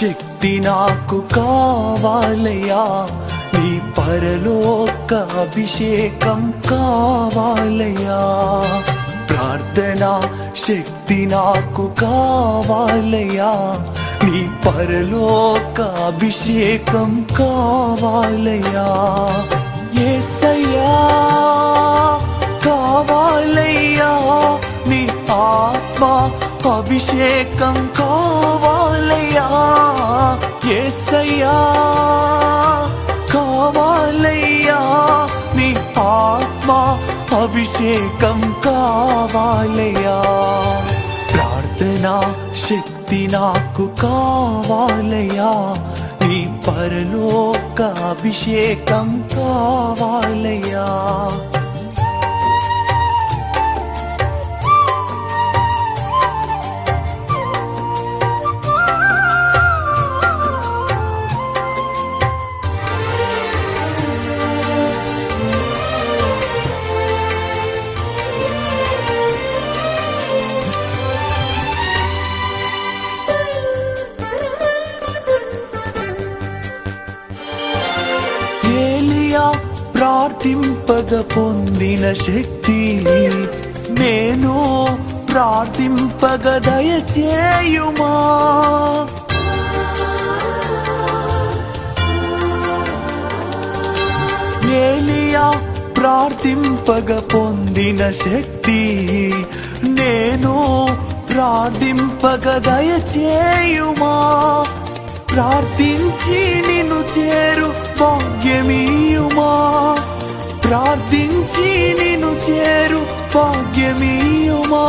శక్తి నాకు కావాలయ్యా, నీ పరలోక అభిషేకం కావాలయ్యా. ప్రార్థనా శక్తి నాకు కావాలయ్యా, నీ పరలోక అభిషేకం కావాలయ్యా. యేసయ్యా కావాలయ్యా, నీ ఆత్మ అభిషేకం కావాలయ్యా. యేసయ్యా కావాలయ్యా, నీ ఆత్మ అభిషేకం కావాలయ్యా. ప్రార్థనా శక్తి నాకు కావాలయ్యా, నీ పరలోక అభిషేకం కావాలయ్యా. ప్రార్థింపగ పొందిన శక్తి నేను ప్రార్థింపగ దయచేయుమా. ఏలియా ప్రార్థింపగ పొందిన శక్తి నేను ప్రార్థింపగ దయచేయుమా. ప్రార్థించి నిన్ను చేరు భాగ్యమీయుమా, ప్రార్థించి నిన్ను చేరు భాగ్యమీయుమా.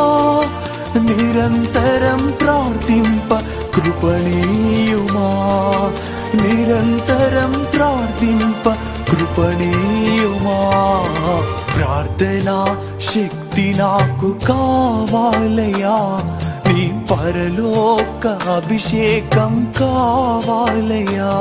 నిరంతరం ప్రార్థింప కృపణీయుమా, నిరంతరం ప్రార్థింప కృపణీయుమా. ప్రార్థనా శక్తి నాకు కావాలయ్యా, నీ పరలోక అభిషేకం కావాలయ్యా.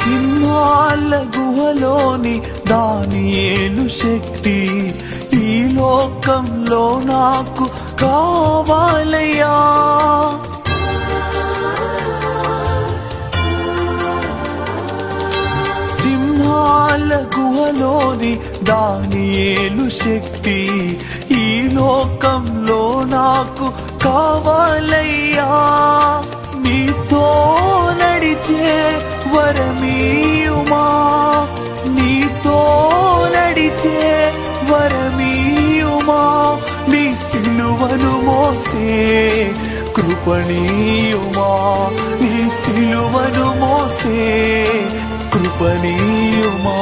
సింహాల గుహలోని దానియేలు శక్తి ఈ లోకంలో నాకు కావాలయ్యా. సింహాల గుహలోని దానియేలు శక్తి ఈ లోకంలో నాకు కావాలయ్యా. నీతో నడిచే వరమీయుమా, నీతో నడిచే వరమీయుమా. నీ సిలువను మోసే కృపణీయుమా, నీ సిలువను మోసే కృపణీయుమా.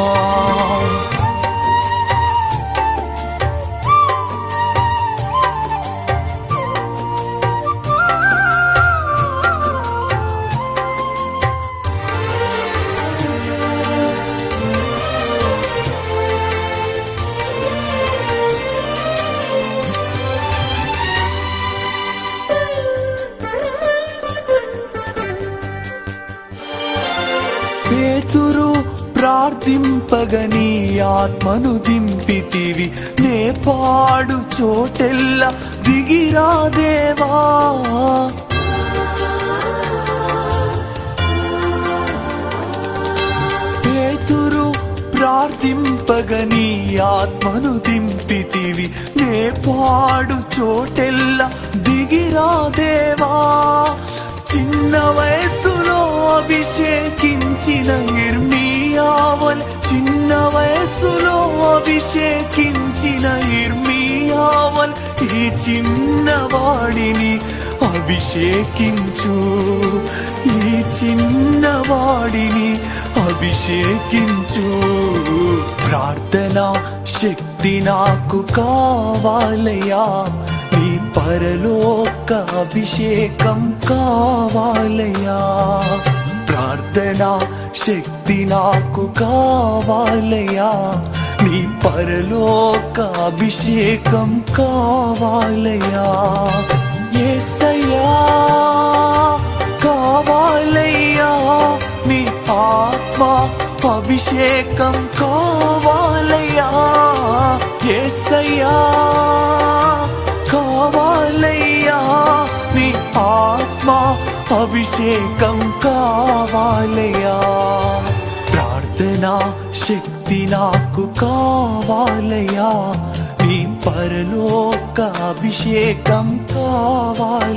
పేతురు ప్రార్థింపగని ఆత్మను దింపితివి, నే పాడు చోటెల్లా దిగిరా దేవా. పేతురు ప్రార్థింపగని ఆత్మను దింపితివి, నే పాడు చోటెల్లా దిగిరా దేవా. చిన్న వయస్సులో అభిషేకించిన ఇర్మీయావల్, చిన్న వయస్సులో అభిషేకించిన ఇర్మీయావల్, ఈ చిన్నవాడిని అభిషేకించు, ఈ చిన్నవాడిని అభిషేకించు. ప్రార్థనా శక్తి నాకు కావాలయ్యా, నీ పరలోక అభిషేకం కావాలయ్యా. ప్రార్థనా శక్తి నాకు కావాలయా, నీ పరలోక అభిషేకం కావాలయా. యేసయ్యా కావాలయ్యా, నీ ఆత్మ అభిషేకం కావాలయ్యా. యేసయ్యా కావాలయ్యా, నీ ఆత్మ అభిషేకం కావాలయ్యా. ప్రార్థనా శక్తి నాకు కావాలయ్యా, నీ పరలోక అభిషేకం కావాలయ్యా.